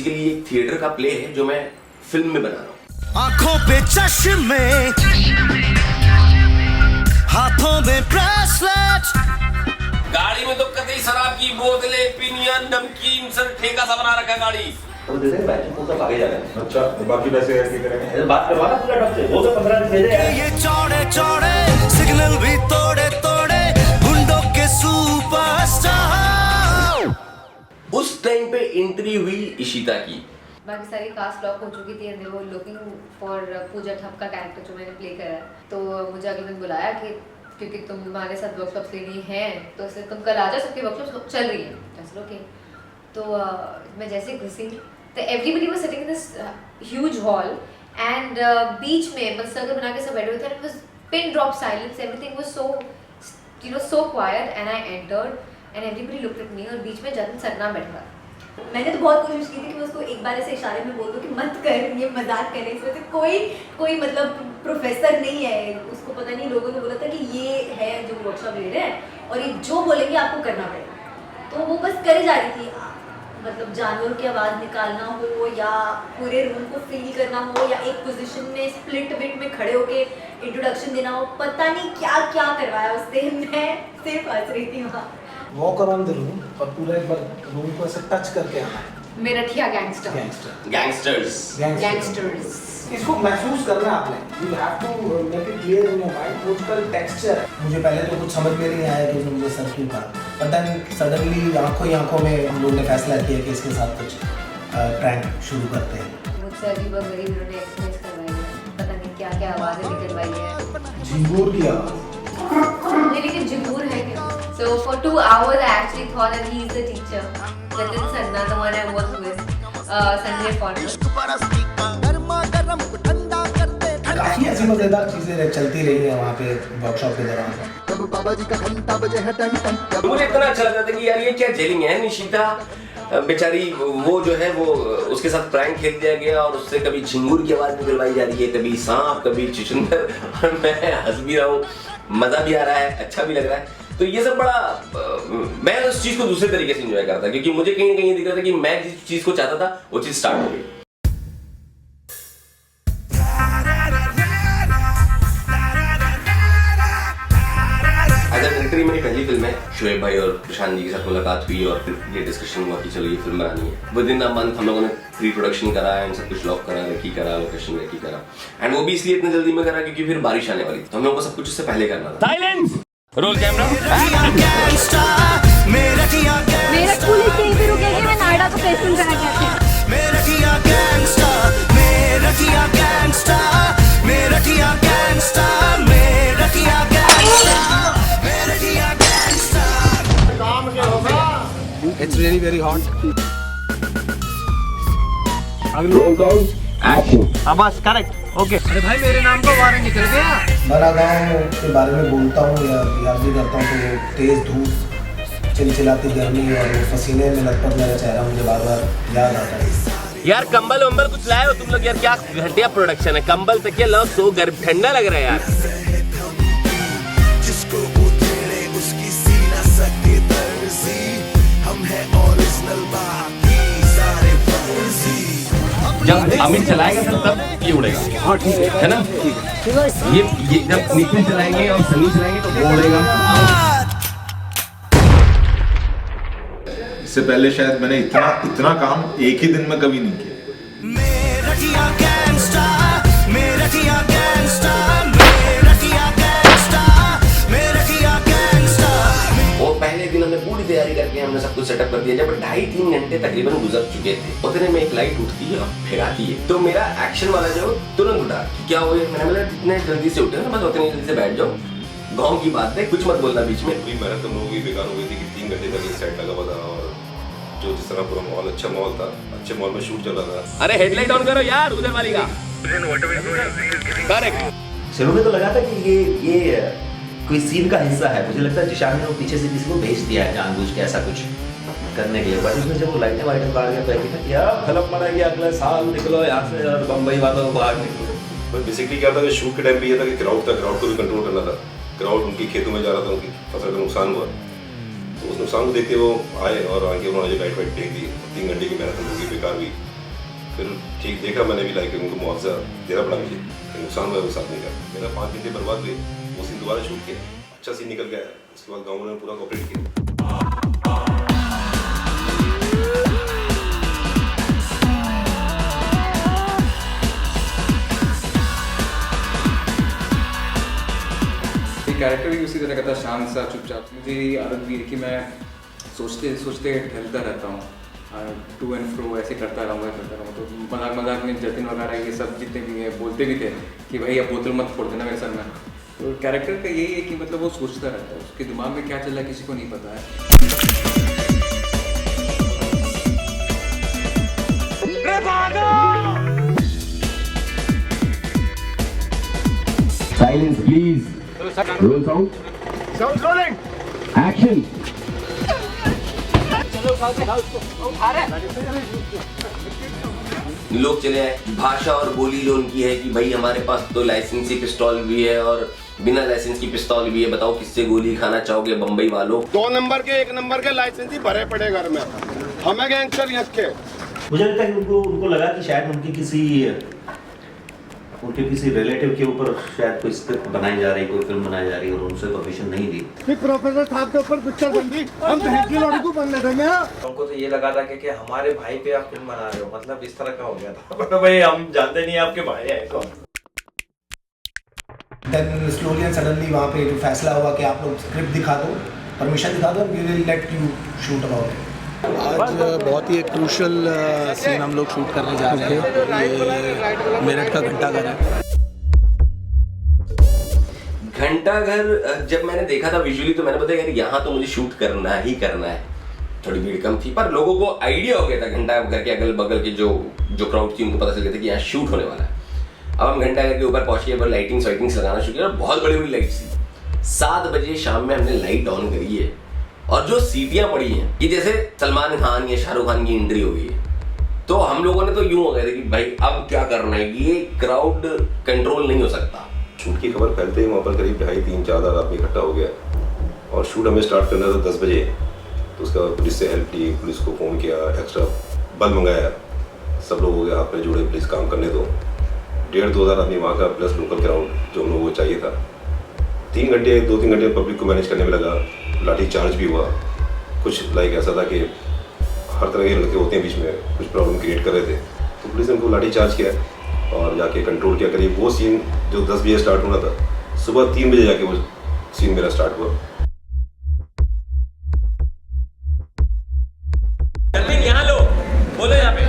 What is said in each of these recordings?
Basically एक theatre का play है जो मैं फिल्म में बना रहा हूँ। आंखों पे चश्मे, हाथों में ब्रेसलेट, गाड़ी में तो कतई शराब की बोतलें, पिनियन, नमकीन, सर ठेका सा बना रखा है गाड़ी। तो दे दे बैठ को सब आगे जा रहे हैं। अच्छा तो बाकी पैसे कैसे करेंगे? बात करवा ना पूरा डॉक्टर से, वो तो 15 दिन भेजे हैं। ये चौड़े चौड़े सिग्नल भी तोड़े तोड़े गुंडों के सुपरस्टार। उस टाइम पे एंट्री हुई इशिता की। बाकी सारी कास्ट लॉक हो चुकी थी एंड वो लुकिंग फॉर पूजा ठप का कैरेक्टर जो मैंने प्ले करा है। तो मुझे अगले दिन बुलाया कि क्योंकि तुम हमारे साथ वर्कशॉप्स लेनी है तो इसलिए तुम कल आ जाओ, सबकी वर्कशॉप्स चल रही है। ओके। तो मैं जैसे घुसी तो everybody was sitting in this huge hall and बीच में बस सर्कल बना के सब बैठे हुए थे। It was pin drop silence, everything was so so quiet and I entered and everybody looked at me और बीच में जतिन सरना बैठा। मैंने तो बहुत कोशिश की थी कि मैं उसको एक बार ऐसे इशारे में बोल दूं कि मत कर, ये मजाक कर रहे हैं। इसमें तो कोई मतलब प्रोफेसर नहीं है, उसको पता नहीं, लोगों ने बोला था कि ये है जो वर्कशॉप ले रहे हैं और ये जो बोलेंगे आपको करना पड़ेगा। तो वो बस करे जा रही थी, मतलब जानवरों की आवाज़ निकालना हो या पूरे रूम को फील करना हो या एक पोजीशन में स्प्लिट बिट में खड़े होके इंट्रोडक्शन देना हो, पता नहीं क्या क्या करवाया उससे। मैं सिर्फ हंस रही थी वहाँ। वॉक अराउंड द रूम और पूरा एक बार रूम को ऐसे टच करके आना है। मेरठिया गैंगस्टर। गैंगस्टर्स। इसको महसूस करना है आपने। You have to make it clear in your mind. वो उसका टेक्सचर है। मुझे पहले तो कुछ समझ में नहीं आया कि उसने मुझे सर क्यों कहा, बट देन सडनली आंखों ही आंखों में हम लोगों ने फैसला किया कि इसके साथ कुछ प्रैंक शुरू करते हैं। मुझसे अजीब और गरीब इन्होंने एक्सरसाइज करवाई है, पता नहीं क्या क्या आवाज़ें निकलवाई है। झिंगूर की आवाज़। नहीं लेकिन झिंगूर है क्या? So for 2 hours I actually thought that he is the teacher. Jatin Sarna, the one I worked with, Sanjay Ford. काफी ऐसी मजेदार चीजें चलती रही है वहाँ पे वर्कशॉप के दौरान। मुझे इतना अच्छा लगा था कि यार ये क्या जेलिंग है। निशिता बेचारी वो जो है वो उसके साथ प्रैंक खेल दिया गया और उससे कभी झिंगूर की आवाज निकलवाई जा रही है, कभी सांप, कभी चुचुंदर, और मैं हंस भी रहा हूँ, मजा भी आ रहा है, अच्छा भी लग रहा है। तो ये सब बड़ा मैं उस चीज को दूसरे तरीके से एंजॉय करता क्योंकि मुझे कहीं ना कहीं दिख रहा था कि मैं जिस चीज को चाहता था वो चीज स्टार्ट हो गई। मेरी पहली फिल्म है, शोएब भाई और प्रशांत जी के साथ मुलाकात हुई और फिर ये डिस्कशन हुआ कि चलो ये फिल्म बनानी है। विद इन अ मंथ हम लोगों ने प्री प्रोडक्शन करा एंड सब कुछ लॉक करा, रेकी करा, लोकेशन रेकी करा एंड वो भी इसलिए इतनी जल्दी में करा क्योंकि फिर बारिश आने वाली थी तो हम लोगों को सब कुछ उससे पहले करना था। Silence, roll camera. मेरा स्कूल ही कहीं पे रुक गया कि मैं नायडा को प्लेसमेंट करा गया था। It's really very hot. बस करेक्ट ओके। अरे भाई मेरे नाम का वारंट निकल गया। बड़ा गाँव के बारे में बोलता हूँ या याद भी करता हूँ तो वो तेज धूप, चिलचिलाती गर्मी और पसीने में लटपट मेरा चेहरा मुझे बार बार याद आता है। यार कंबल वंबल कुछ लाए हो तुम लोग यार? क्या घटिया प्रोडक्शन है। कंबल तकिया लो, सो गर्म ठंडा लग रहा है यार। जब अमित चलाएगा सर तब ये उड़ेगा। हाँ ठीक है ना? ठीक है। ये जब नितिन चलाएंगे और सनी चलाएंगे तो वो उड़ेगा। इससे पहले शायद मैंने इतना काम एक ही दिन में कभी नहीं किया। वो पहले दिन हमने पूरी तैयारी करके हमने सब कुछ सेटअप कर दिया। जब 2.5-3 घंटे तकरीबन गुजर चुके थे उतने में एक लाइट उठती है और फिराती है तो मेरा एक्शन वाला जो तुरंत उठा कि क्या हुआ। मैंने बोला इतने जल्दी से उठे ना, बस उतनी जल्दी से बैठ जाओ, गाँव की बात है, कुछ मत बोलना बीच में। पूरी मेहनत हम लोगों की बेकार हो गई थी कि 3 घंटे तक एक सेट लगा हुआ था और जो जिस तरह पूरा मॉल अच्छा मॉल था, अच्छे मॉल में शूट चल रहा था। अरे हेडलाइट ऑन करो यार उधर वाली का। करेक्ट। शुरू में तो लगा था कि ये कोई सीन का हिस्सा है। मुझे लगता है जिशान ने वो पीछे से किसी को भेज दिया है जानबूझ के ऐसा कुछ करने के लिए। बट उसमें जब वो लाइटें वाइटें काट गया तो कि यार फिल्म बनाएगी अगले साल, निकलो यहाँ से और बम्बई वालों को बाहर निकलो। बट बेसिकली क्या था कि शूट के टाइम पे ये था कि क्राउड को भी कंट्रोल करना था। क्राउड उनकी खेतों में जा रहा था, उनकी फसल का नुकसान हुआ तो उस नुकसान को देखते वो आए और आगे उन्होंने लाइट वाइट फेंक दी। 3 घंटे की मेहनत हम लोग की बेकार हुई। फिर ठीक देखा मैंने भी लाइक उनको मुआवजा देना पड़ा मुझे, नुकसान हुआ वो साथ नहीं का मेरा 5 घंटे बर्बाद हुए। वो सीन दोबारा शूट किया, अच्छा सीन निकल गया। उसके बाद गाँव ने पूरा कोऑपरेट किया। कैरेक्टर भी उसी तरह का था, शांत सा चुपचाप। मुझे ये आदत भी है कि मैं सोचते सोचते टहलता रहता हूँ, टू एंड फ्रो ऐसे करता रहूँगा। तो मजाक मजाक में जतिन वगैरह ये सब जितने भी हैं बोलते भी थे कि भाई अब बोतल मत फोड़ देना मेरे सर में। तो कैरेक्टर का यही है कि मतलब वो सोचता रहता है, उसके दिमाग में क्या चल रहा है किसी को नहीं पता है। Silence, please. Roll sound. Sound rolling. Action. लोग चले आए, भाषा और बोली जो उनकी है कि भाई हमारे पास तो लाइसेंसी पिस्तौल भी है और बिना लाइसेंस की पिस्तौल भी है, बताओ किससे गोली खाना चाहोगे बम्बई वालों। 2 नंबर के 1 नंबर के लाइसेंस ही भरे पड़े घर में, हमें गैंगस्टर यस के। मुझे लगता है कि उनको लगा कि शायद उनके किसी रिलेटिव के ऊपर शायद कोई स्क्रिप्ट बनाई जा रही, कोई फिल्म बनाई जा रही है और उनसे परमिशन नहीं दी। प्रोफेसर साहब के ऊपर पिक्चर बन गई, हम बहन की लौड़ी को बनने देंगे। हमको तो ये लगा था कि हमारे भाई पे आप फिल्म बना रहे हो, मतलब इस तरह का हो गया था। भाई हम जानते नहीं आपके भाई है कौन। Then slowly and suddenly वहाँ पे जो फैसला हुआ कि आप लोग स्क्रिप्ट दिखा दो, परमिशन दिखा दो, we will let you shoot about it। आज बहुत ही एक क्रूशल सीन हम लोग शूट करने जा रहे हैं। ये मेरठ का घंटाघर है। घंटाघर जब मैंने देखा था विजुअली तो मैंने बताया यार यहाँ तो मुझे शूट करना ही करना है। थोड़ी भीड़ कम थी पर लोगों को आइडिया हो गया था घंटाघर के अगल बगल के जो क्राउड थी उनको पता चल गया था कि यहाँ शूट होने वाला है। अब हम घंटाघर के ऊपर पहुंच गए, लाइटिंग्स लगाना शुरू किया, बहुत बड़ी बड़ी लाइट्स थी। 7 बजे शाम में हमने लाइट ऑन करी है और जो सीटियां पड़ी हैं ये जैसे सलमान खान या शाहरुख खान की एंट्री हो गई है। तो हम लोगों ने तो यूं हो गए थे कि भाई अब क्या करना है, ये क्राउड कंट्रोल नहीं हो सकता। शूट की खबर फैलते ही वहाँ पर करीब 2,500-3,000 आदमी आदमी इकट्ठा हो गया और शूट हमें स्टार्ट करना था 10 बजे। तो उसका पुलिस से हेल्प ली, पुलिस को फ़ोन किया, एक्स्ट्रा बल मंगाया, सब लोग हो गया हाथ में जुड़े, प्लीज़ काम करने दो। 1,500-2 हज़ार आदमी वहाँ का प्लस लोकल क्राउड जो हम लोगों को चाहिए था। 2-3 घंटे पब्लिक को मैनेज करने में लगा। लाठी चार्ज भी हुआ, कुछ लाइक ऐसा था कि हर तरह के लड़के होते हैं बीच में, कुछ प्रॉब्लम क्रिएट कर रहे थे तो पुलिस ने उनको लाठी चार्ज किया और जाके कंट्रोल किया। करीब वो सीन जो 10 बजे स्टार्ट होना था, सुबह 3 बजे जाके वो सीन मेरा स्टार्ट हुआ। यहाँ लो, बोलो यहाँ पे।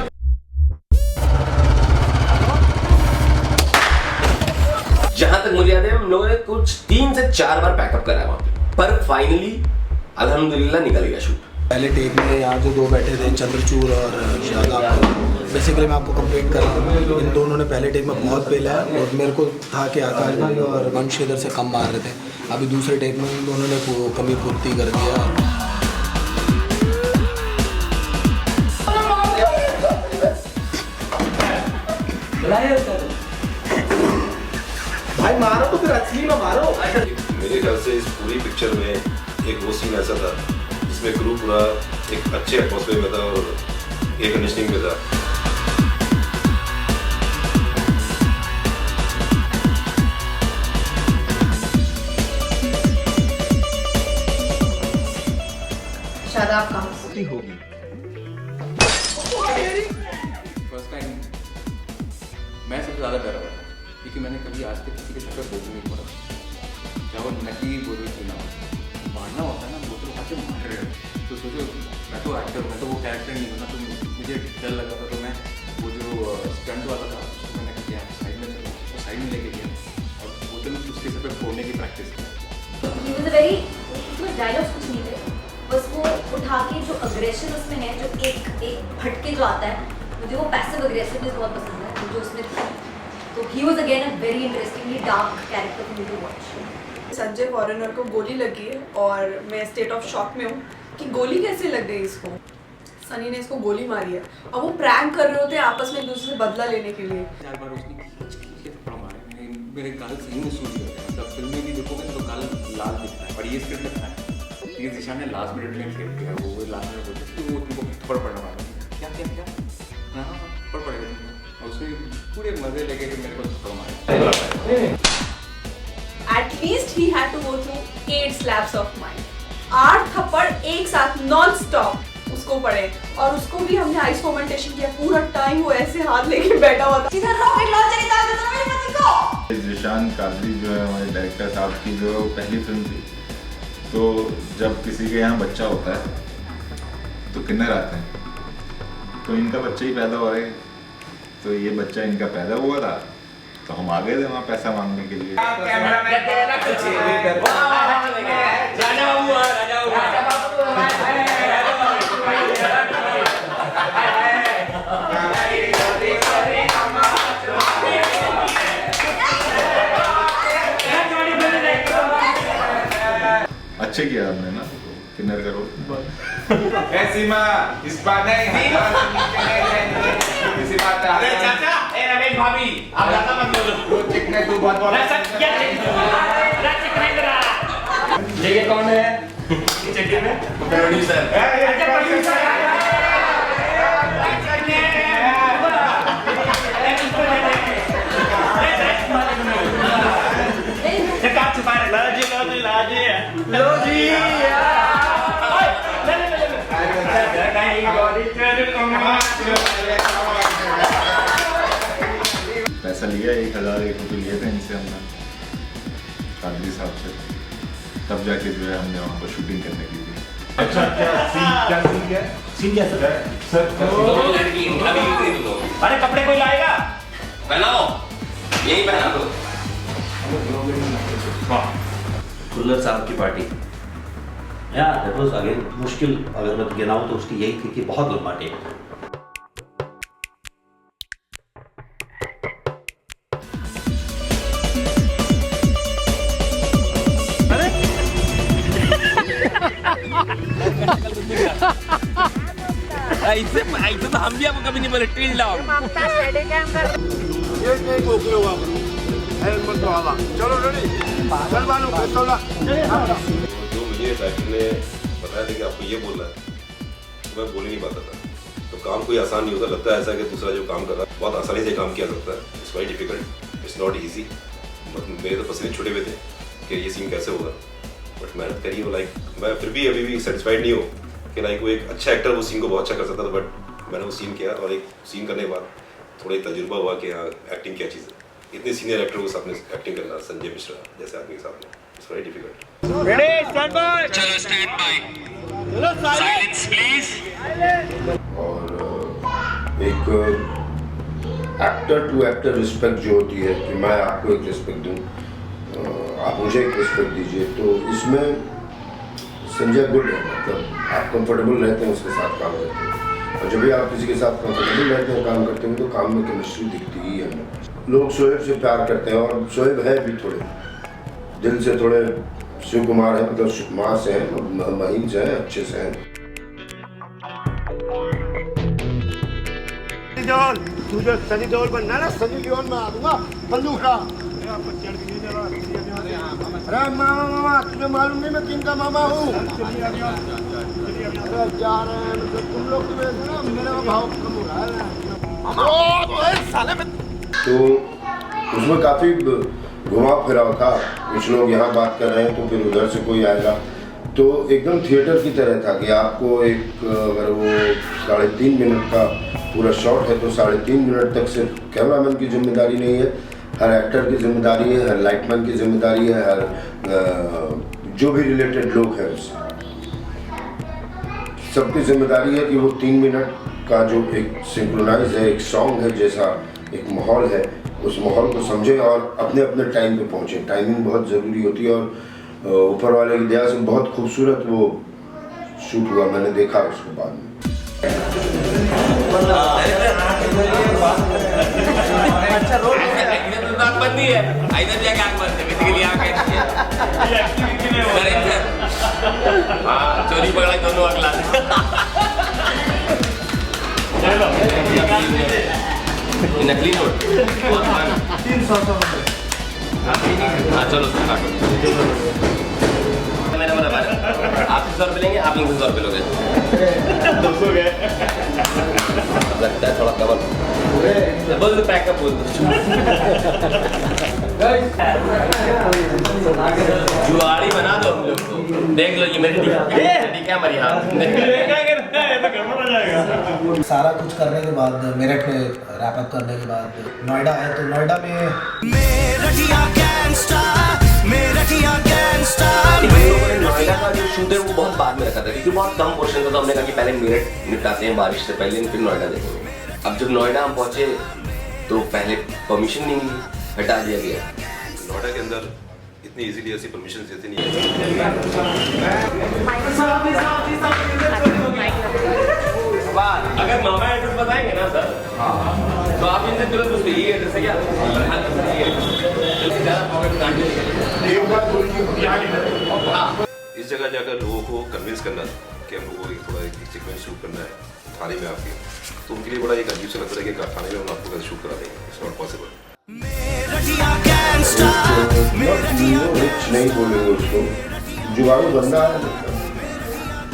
जहां तक मुझे याद है हम लोगों ने कुछ 3 से 4 बार पैकअप करा वहां पर फाइनली अल्हम्दुलिल्लाह निकल गया शूट। पहले टेक में यहाँ जो 2 बैठे थे चंद्रचूड़ और शादाब, बेसिकली मैं आपको कंप्लेंट कर रहा हूँ, इन दोनों ने पहले टेक में बहुत पेला है और मेरे को था कि आकाश भाई और वंश इधर से कम मार रहे थे। अभी दूसरे टेक में इन दोनों ने कमी पूर्ति कर दिया। भाई मारो तो फिर असली में मारो। मेरे ख्याल से इस पूरी पिक्चर में एक वो सीन ऐसा था जिसमें क्रू पूरा एक अच्छे एटमॉस्फेयर में था और एयर कंडीशनिंग में था। शादाब कहाँ होगी फर्स्ट टाइम मैं सबसे ज़्यादा डरा हुआ था क्योंकि मैंने कभी आज तक किसी के साथ बोतल नहीं पड़ा, चाहे वो नकली बोतल क्यों ना हो। मारना होता है ना, बोतल उठा के मार रहे हो तो सोचो मैं तो एक्टर हूँ, मैं तो वो कैरेक्टर नहीं हूँ ना, तो मुझे डर लगा था। तो मैं वो जो स्टंट वाला था उसको मैंने किया साइड में, चला तो साइड में लेके गया और बोतल उसके सर पे फोड़ने की प्रैक्टिस की। उसमें डायलॉग्स कुछ नहीं थे, बस वो उठा के जो अग्रेशन उसमें है, जो एक फटके जो आता है, मुझे वो पैसिव अग्रेसिवनेस बहुत पसंद है जो उसमें था। तो he was again a very interestingly dark character for me to watch. Sanjay foreigner को गोली लगी है और मैं स्टेट ऑफ शॉक में हूँ कि गोली कैसे लग गई इसको। सनी ने इसको गोली मारी है और वो प्रैंक कर रहे होते हैं आपस में एक दूसरे से बदला लेने के लिए। 4 बार उसने थप्पड़ मारे, मेरे गाल सही में सूज गए। मतलब फिल्म में भी देखोगे तो गाल लाल दिखता है, पर ये स्क्रिप्ट लगता है ये दिशा ने लास्ट मिनट में स्क्रिप्ट किया, वो लास्ट मिनट बोलते वो तुमको थप्पड़ पड़ना वाला क्या क्या क्या हाँ पड़ पड़ेगा। उसने पूरे मजे लेके कि मेरे को थप्पड़ मारे। At least he had to go through 8 slaps of mine. 8 थप्पड़ एक साथ नॉन स्टॉप उसको पड़े, और उसको भी हमने आइस फर्मेंटेशन किया। पूरा टाइम वो ऐसे हाथ लेके बैठा हुआ था। सीधा रॉकेट लॉन्चर निकाल दे तो मेरे पति को। जिशान कादरी जो है हमारे डायरेक्टर साहब की जो पहली फिल्म थी, तो जब किसी के यहाँ बच्चा होता है तो किन्नर आते हैं, तो इनका बच्चा ही पैदा हो रहा है, तो ये बच्चा इनका पैदा हुआ था, तो हम आ गए थे वहाँ पैसा मांगने के लिए। अच्छे किया हमने ना किन्नर का रोल। ऐसी माँ इस बात नहीं किसी बात अरे चाचा, ए रमेश भाभी, आप ज्यादा मत बोलो। चिकने तू बहुत बोल ये कौन है? चिकने में प्रोड्यूसर। पैसा लिया 1001 रुपये लिए थे इनसे हमने कादरी साहब से, तब जाके जो है हमने वहाँ पर शूटिंग करने की थी। अच्छा क्या सीन क्या सर? अरे कपड़े कोई लाएगा? पहनाओ, यही पहना दो। खुल्लर साहब की पार्टी, या दैट वाज अगेन मुश्किल, अगर मैं गिनाऊं तो उसकी यही थी कि बहुत लंबा टेक। ऐसे तो हम भी आपको कभी नहीं बोले टिल डाउन। ये नहीं बोल हुआ हेलमेट वाला। चलो रेडी, चल मानो चलो। जो मुझे डायरेक्टर ने बताया था कि आपको ये बोलना है, तो मैं बोल ही नहीं पाता था। तो काम कोई आसान नहीं होता, लगता है ऐसा कि दूसरा जो काम कर रहा है बहुत आसानी से काम किया सकता है। It's very difficult, it's not easy. मेरे तो पसीने छुटे हुए थे कि ये सीन कैसे होगा, बट मेहनत करी हो। लाइक मैं फिर भी अभी भी सेटिस्फाइड नहीं हूँ कि लाइक वो एक अच्छा एक्टर वो सीन को बहुत अच्छा कर सकता था, बट मैंने वो सीन किया और एक सीन करने के बाद थोड़ा तजुर्बा हुआ कि हाँ एक्टिंग क्या चीज़ है। इतने सीनियर एक्टर के सामने एक्टिंग करना, संजय मिश्रा जैसे आदमी के सामने, it's very difficult. Ready stand by, चलो स्टैंड बाय, चलो साइलेंस प्लीज। और एक एक्टर टू एक्टर रिस्पेक्ट जो होती है कि मैं आपको एक रिस्पेक्ट दूं, आप मुझे एक रिस्पेक्ट दीजिए, तो इसमें संजय गुड है। मतलब आप कंफर्टेबल रहते हैं उसके साथ काम करते हैं, और जब भी आप किसी के साथ कंफर्टेबल रहते हैं काम करते हैं तो काम में केमिस्ट्री दिखती ही है। लोग शोएब से प्यार करते हैं, और शोएब है भी थोड़े दिल से, थोड़े शिव कुमार है, मतलब शिव कुमार से हैं, महीन से हैं, अच्छे से हैं। तुझे सनी देओल बनना है ना, सनी देओल में आ दूंगा बंदूक खा। अरे मामा मामा तुझे मालूम नहीं मैं किन का मामा हूँ? अरे जा रहे हैं मतलब तुम लोग की वजह से ना मेरा भाव कम हो रहा है। तो उसमें काफ़ी घुमाव फिराव था, कुछ लोग यहाँ बात कर रहे हैं तो फिर उधर से कोई आएगा, तो एकदम थिएटर की तरह था कि आपको एक अगर वो 3.5 मिनट का पूरा शॉट है तो 3.5 मिनट तक सिर्फ कैमरामैन की जिम्मेदारी नहीं है, हर एक्टर की जिम्मेदारी है, हर लाइटमैन की जिम्मेदारी है, हर जो भी रिलेटेड लोग हैं उससे सबकी जिम्मेदारी है कि वो 3 मिनट का जो एक सिंक्रोनाइज है, एक सॉन्ग है जैसा एक माहौल है, उस माहौल को समझे और अपने अपने टाइम पे पहुँचे। टाइमिंग बहुत ज़रूरी होती है, और ऊपर वाले की दया से बहुत खूबसूरत वो शूट हुआ, मैंने देखा उसके बाद में। अच्छा रोल इधर तो आँख बंदी है, इधर जाके आँख बंद है, बेसिकली आँख है। हाँ चोरी पकड़ा दोनों अगला। नकली नोट 300 हाँ चलो मेरा बराबर आप 100 रुपये लेंगे, आप 100 रुपये लोगे। लगता है थोड़ा कवर बोल दो पैकअप बोल दो। जुआड़ी बना दो हम लोग को। देख लो ये मेरी डी क्या मरी हाथ। सारा कुछ करने के बाद मेरठ में रैप अप करने के बाद नोएडा आए तो नोएडा में नोएडा का जो शूट है वो बहुत बाद में रखा था क्योंकि बहुत कम पोर्शन था, तो हमने कहा कि पहले मेरठ निपटाते हैं बारिश से पहले, फिर नोएडा देखेंगे। अब जब नोएडा हम पहुंचे तो पहले परमिशन नहीं मिली, हटा दिया गया। नोएडा के अंदर इतनी इजीली ऐसी परमिशन देती नहीं है। अगर मामा एड्रेस बताएंगे ना सर तो आप इनसे तुरंत पूछते ये एड्रेस है क्या? इस जगह जाकर लोगों को कन्विंस करना कि हम लोगों को थोड़ा एक सीक्वेंस शूट करना है थाने में आपके, तो उनके लिए बड़ा एक अजीब सा लगता है कि थाने में हम आपको कैसे शूट करा देंगे। It's not possible. रिच नहीं बोलेंगे उसको, जुगाड़ू बंदा है।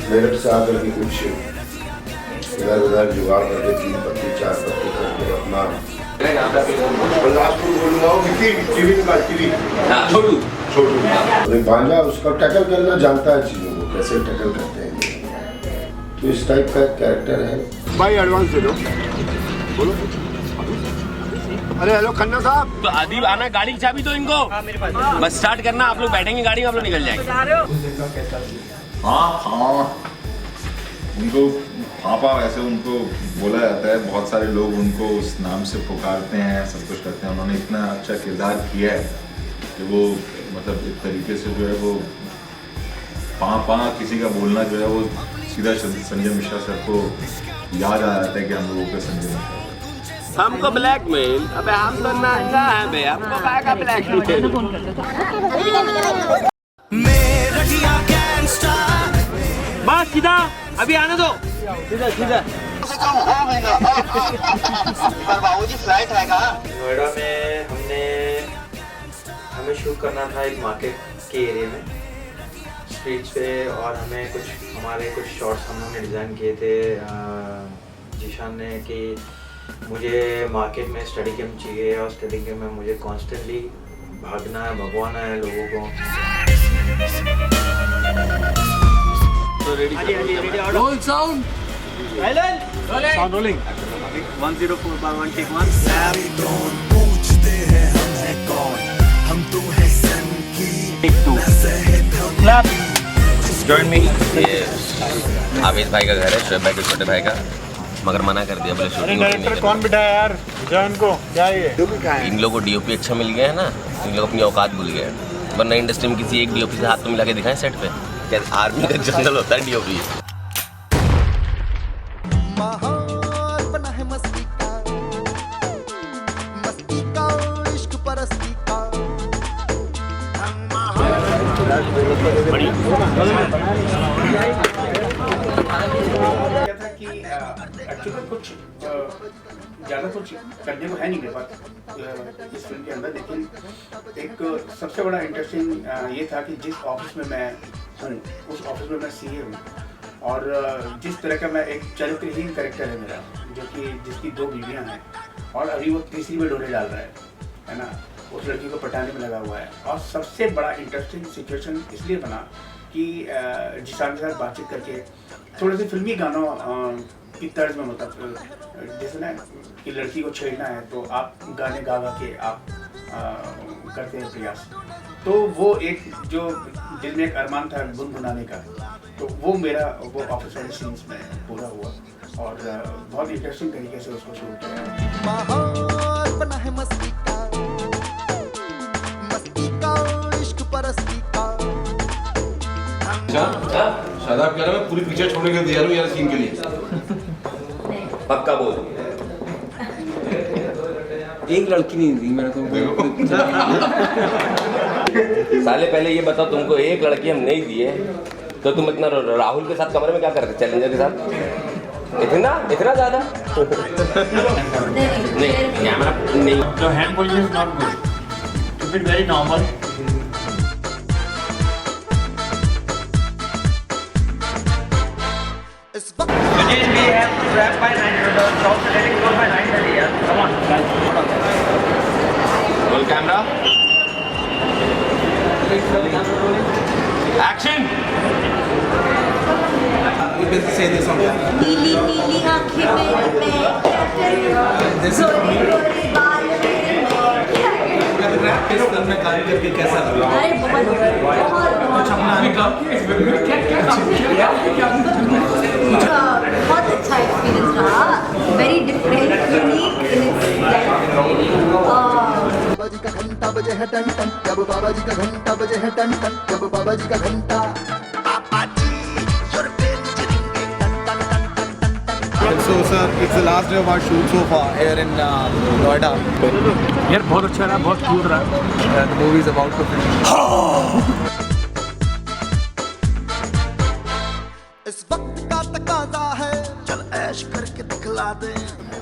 मेरठ से आकर के कुछ इधर उधर जुगाड़ करके 3 पत्ती 4 पत्ती करके अपना बिलासपुर बोलूँगा छोटू भांजा उसका टैकल करना जानता है चीज़ों को, कैसे टैकल करते हैं, तो इस टाइप का कैरेक्टर है। भाई एडवांस दे दो, बोलो। अरे हेलो खन्ना साहब, तो अदीब आना, गाड़ी की चाबी दो इनको, बस स्टार्ट करना, आप लोग बैठेंगे गाड़ी में, आप लोग निकल जाएंगे। हाँ हाँ, उनको पापा वैसे उनको बोला जाता है, बहुत सारे लोग उनको उस नाम से पुकारते हैं, सब कुछ करते हैं। उन्होंने इतना अच्छा किरदार किया है कि वो मतलब एक तरीके से जो है वो पापा किसी का बोलना जो है वो सीधा संजय मिश्रा सर को याद आ जाता है कि हम लोगों के संजय मिश्रा हमको ब्लैकमेल, अबे हम तो नंगा है बे, हमको का ब्लैकमेल। बस सीधा, अभी आने दो। सीधा सीधा। बाबूजी फ्लाइट है कहाँ? नोएडा में हमें शूट करना था एक मार्केट के एरिया में, स्ट्रीट्स पे, और हमें हमारे कुछ शॉट्स हम लोगों ने डिज़ाइन किए थे जीशान ने कि मुझे मार्केट में स्टडी कैंप चाहिए और स्टडी कैंप में मुझे कॉन्स्टेंटली भागना है, भगवाना है लोगों को। Roll sound, sound rolling. 104/1 take 1। पूछते हैं हम है कौन, हम तो है सन की। Take 2 clap. Join me. ये आवेश भाई का घर है, शोएब भाई के छोटे भाई का, मगर मना कर दिया, बोले शूटिंग डायरेक्टर कौन बिठाया यार? जॉइन को क्या ये? इन लोगों को डीओपी अच्छा मिल गया है ना, इन लोग अपनी औकात भूल गए हैं। वरना इंडस्ट्री में किसी एक डीओपी से हाथ तो मिला के दिखाएं सेट पे, क्या आर्मी का जनरल होता है डीओपी। एक्चुअली कुछ ज़्यादा कुछ करने को है नहीं मेरे पास इस फिल्म के अंदर, लेकिन एक सबसे बड़ा इंटरेस्टिंग ये था कि जिस ऑफिस में मैं हूँ उस ऑफिस में मैं सीए हूँ, और जिस तरह का मैं एक चरित्रहीन कैरेक्टर है मेरा, जो कि जिसकी 2 बीवियाँ हैं और अभी वो तीसरी में डोरे डाल रहा है ना, उस लड़की को पटाने में लगा हुआ है। और सबसे बड़ा इंटरेस्टिंग सिचुएशन इसलिए बना कि जिशान के साथ बातचीत करके थोड़े से फिल्मी गानों की तर्ज में, मतलब जैसे ना कि लड़की को छेड़ना है तो आप गाने गा के आप करते हैं प्रयास, तो वो एक जो दिल में एक अरमान था गुनगुनाने का, तो वो मेरा वो ऑफिस वाले सीन्स में पूरा हुआ और बहुत इंटरेस्टिंग तरीके से उसको शूट किया। शायद आप कह रहे हैं पूरी पिक्चर छोड़ने के लिए तैयार हूँ यार सीन के लिए। पक्का बोल। एक लड़की नहीं दी मैंने तुमको। साले पहले ये बताओ, तुमको एक लड़की हम नहीं दिए तो तुम इतना राहुल के साथ कमरे में क्या करते, चैलेंजर के साथ? इतना ज्यादा नहीं, कैमरा नहीं। The hand position is not good. Keep it very normal. Eugene, we have to wrap by 9. The shop is getting closed by 9:30. Yeah, come on. Roll camera. Action. You can say this on camera. नीली नीली आँखें में मैं क्या करूँ गोरे गोरे बाल में rap किस फिल्म में काम करके कैसा लगा? अरे बहुत कुछ अपना बहुत अच्छा एक्सपीरियंस रहा very different unique in its बाबा जी का घंटा बजे है टन टन, जब बाबा जी का घंटा बजे है टन टन, जब बाबा जी का घंटा So sir, it's the last day of our shoot so far here in Noida. यार बहुत अच्छा रहा, बहुत क्यूट रहा. The movie is about to finish. इस वक्त का तकाजा है, चल ऐश करके दिखला दे.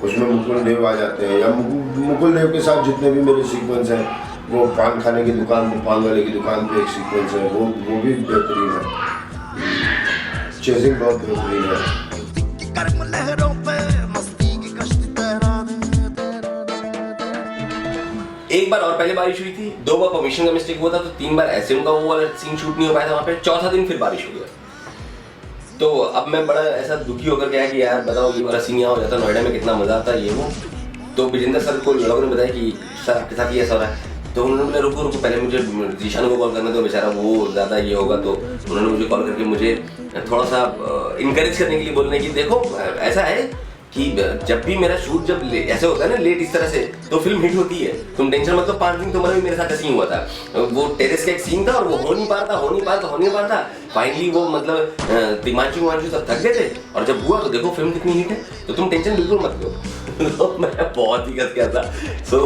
उसमें मुकुल देव आ जाते हैं, या मुकुल देव के साथ जितने भी मेरे सीक्वेंस हैं, वो पान खाने की दुकान, पान वाले की दुकान पे एक सीक्वेंस है, वो भी बेहतरीन है. चेजिंग बहुत बेहतरीन है. कर्म लहरों पे मस्ती की कश्ती तैरा दे. एक बार और पहले बारिश हुई थी, 2 बार परमिशन का मिस्टेक हुआ था, तो 3 बार ऐसे उनका वो वाला सीन शूट नहीं हो पाया था वहाँ पे. चौथा दिन फिर बारिश हो गया. तो अब मैं बड़ा ऐसा दुखी होकर गया कि यार बताओ ये वाला सीन यहाँ हो जाता, नोएडा में कितना मजा आता है ये वो. तो विजेंद्र सर को लोगों ने बताया कि सर आपके साथ ये ऐसा हो रहा है. तो उन्होंने बोला रुको रुको पहले मुझे जीशान को कॉल करना, तो बेचारा वो ज़्यादा ये होगा. तो उन्होंने मुझे कॉल करके मुझे थोड़ा सा इनकरेज करने के लिए बोलने की देखो ऐसा है कि जब भी मेरा शूट जब ऐसे होता है ना लेट इस तरह से, तो फिल्म हिट होती है. तुम टेंशन मत लो, 5 दिन तुम्हारा भी मेरे साथ ऐसे ही हुआ था. वो टेरेस का एक सीन था और वो हो नहीं पा रहा था. फाइनली वो मतलब तिमांशु सब थक गए थे, और जब हुआ तो देखो फिल्म कितनी हिट है. तो तुम टेंशन बिल्कुल मत लो. तो मैं बहुत ही कस गया था. सो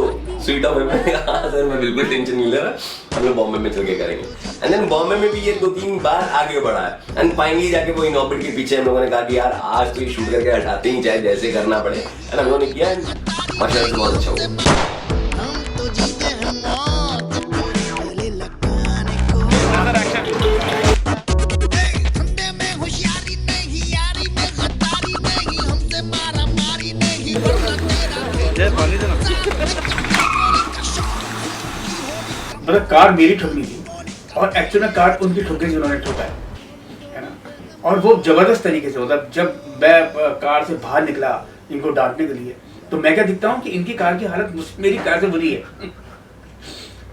स्वीट ऑफ मैंने कहा हाँ सर मैं बिल्कुल टेंशन नहीं ले रहा, हम लोग बॉम्बे में चल के करेंगे. एंड देन बॉम्बे में भी ये 2-3 बार आगे बढ़ा है. एंड फाइनली जाके वो इनऑर्बिट के पीछे हम लोगों ने कहा कि यार आज तो ये शूट करके हटाते ही, चाहे जैसे करना पड़े. एंड हम लोगों ने किया, माशाल्लाह से बहुत अच्छा हुआ. मतलब कार मेरी ठुकनी थी और एक्चुअल में कार उनकी ठुक गई जिन्होंने ठुका है ना. और वो जबरदस्त तरीके से, मतलब जब मैं कार से बाहर निकला इनको डांटने के लिए, तो मैं क्या दिखता हूँ कि इनकी कार की हालत मेरी कार से बुरी है.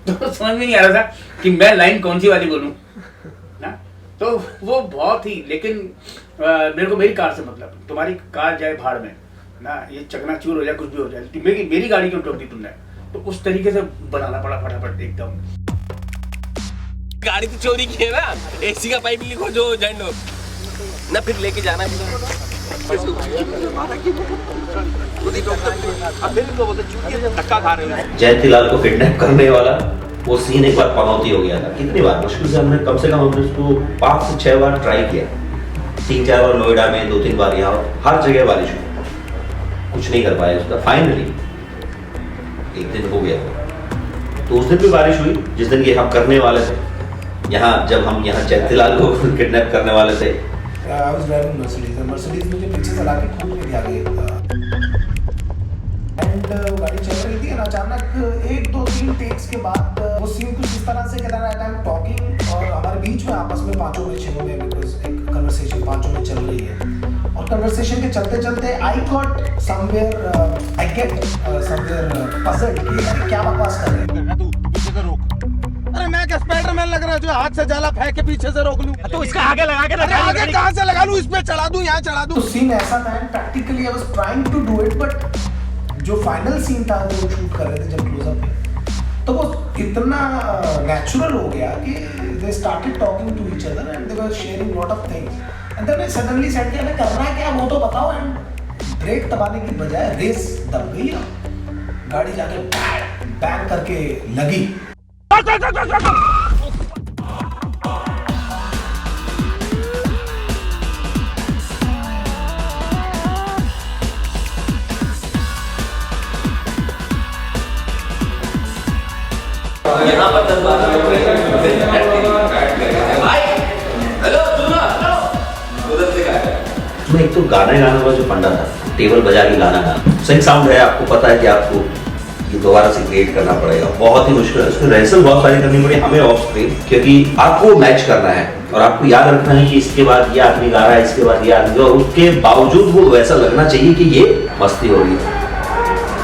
तो समझ में नहीं आ रहा था कि मैं लाइन कौन सी वाली बोलूँ ना. तो वो बहुत ही, लेकिन मेरे को मेरी कार से मतलब, तुम्हारी कार जाए भाड़ में ना, ये चकनाचूर हो जाए कुछ भी हो जाए, मेरी गाड़ी क्यों ठोक दी तुमने. तो उस तरीके से बनाना पड़ा फटाफट एकदम. गाड़ी तो चोरी की है ना, एसी का पाइप लिखो जो जैंड हो ना, फिर लेके जाना है. जयंतीलाल को किडनैप करने वाला वो सीन एक बार पनौती हो गया था. कितनी बार मुश्किल से हमने कम से कम हमने उसको 5 से 6 बार ट्राई किया. 3-4 बार नोएडा में, 2-3 बार यहाँ, हर जगह बारिश हुई, कुछ नहीं कर पाया उसका. फाइनली एक दिन हो गया. तो उस दिन भी बारिश हुई जिस दिन ये हम करने वाले थे, यहाँ जब हम यहाँ जयंतीलाल को किडनैप करने वाले थे. I was driving Mercedes मुझे पीछे चला के ठोक के आ गई. एंड गाड़ी चल रही थी और अचानक 1-2-3 टेक्स के बाद वो सीन कुछ इस तरह से कि आई एम टॉकिंग और हमारे बीच में आपस में पांचों में छह में बिकॉज एक कन्वर्सेशन पांचों में चल रही है. और कन्वर्सेशन के चलते चलते आई गॉट समवेयर पजल्ड कि क्या बकवास कर रहे हैं. अरे मैं क्या स्पाइडरमैन लग रहा है जो हाथ से जाला फेंक के पीछे से रोक लूं? तो इसका आगे लगा के रखा. आगे कहां से लगा लूं? इस पे चढ़ा दूं, यहां चढ़ा दूं. तो सीन ऐसा था and practically I was trying to do it, but जो फाइनल सीन था जो शूट कर रहे थे जब क्लोजअप में, तो वो इतना नेचुरल हो गया कि they started talking to each other and they were sharing lot of things. And then I suddenly said कि हमें करना है क्या वो तो बताओ. एंड ब्रेक दबाने की बजाय रेस दब गई और गाड़ी जाके बैंग करके लगी. यहाँ पर 10-12 भाई हेलो सुनो उधर से क्या है. उसमें एक तो गाना ही गाना वाला जो फंडा था, टेबल बजा के गाना गाना, सही साउंड है, आपको पता है कि आपको ये दोबारा से क्रिएट करना पड़ेगा, बहुत ही मुश्किल है। उसमें रिहर्सल बहुत सारी करनी पड़ी हमें ऑफ स्क्रीन, क्योंकि आपको मैच करना है और आपको याद रखना है कि इसके बाद ये आदमी गा रहा है, इसके बाद ये आदमी, और उसके बावजूद वो वैसा लगना चाहिए कि ये मस्ती हो रही है।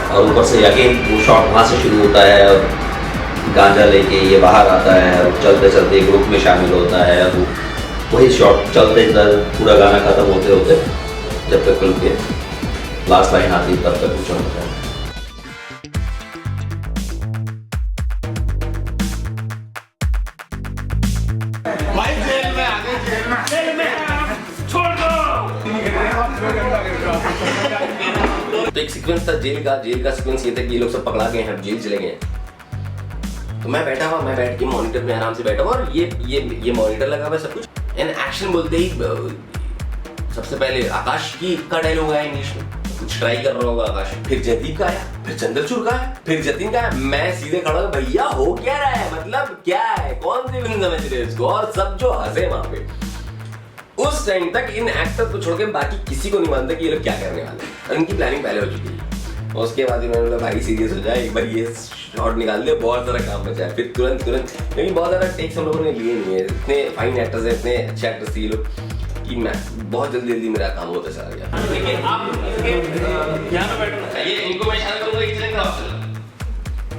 और ऊपर से अगेन वो शॉट वहाँ से शुरू होता है और गांजा लेके ये बाहर आता है और चलते चलते ग्रुप में शामिल होता है, और वही शॉट चलते पूरा गाना खत्म होते होते जब तक फिल्म के लास्ट लाइन आती तब तक कुछ होता है। तो एक सीक्वेंस था जेल का सीक्वेंस ये था कि ये लोग सब पकड़ा गए हैं, जेल चले गए हैं। तो मैं बैठ के मॉनिटर में आराम से बैठा हुआ और ये मॉनिटर लगा हुआ है सब कुछ। एंड एक्शन बोलते ही सबसे पहले आकाश का डायलॉग आया इंग्लिश में, कुछ ट्राई कर रहा होगा आकाश, फिर जयदीप का आया, फिर चंद्रचूड़ का आया, फिर जतिन का आया। मैं सीधे खड़ा हो, भैया हो क्या रहा है, मतलब क्या है, कौन सी फिल्म समझ रहे हो इसको, और सब जो हंसे वहां पे। उस टाइम तक इन एक्टर को छोड़ के बाकी किसी को नहीं मानता कि ये लोग क्या करने वाले हैं, और इनकी प्लानिंग पहले हो चुकी है। और उसके बाद मैंने बोला भाई सीरियस हो जाए, एक बार ये शॉट निकाल दे, बहुत सारा काम बचा है। फिर तुरंत लेकिन बहुत ज्यादा टेक्स हम लोगों ने लिए नहीं है, इतने फाइन एक्टर्स हैं, इतने अच्छे एक्टर्स थे ये लोग कि मैं बहुत जल्दी मेरा काम होता चला गया। लेकिन आप यहाँ पे बैठो, ये इनको मैं इशारा करूंगा कि चलें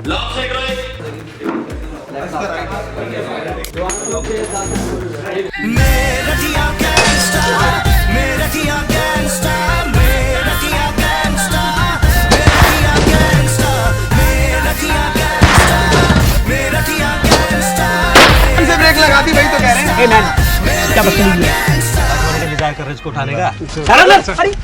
लॉक से करो। मेरठिया gangster, मेरठिया gangster, मेरठिया gangster, मेरठिया gangster, मेरठिया gangster, मेरठिया gangster. इनसे ब्रेक लगा दी भाई तो कह रहे हैं। ए मैन, क्या बदतमीजी है? डिजायर कर रहे इसको उठाने का। अरे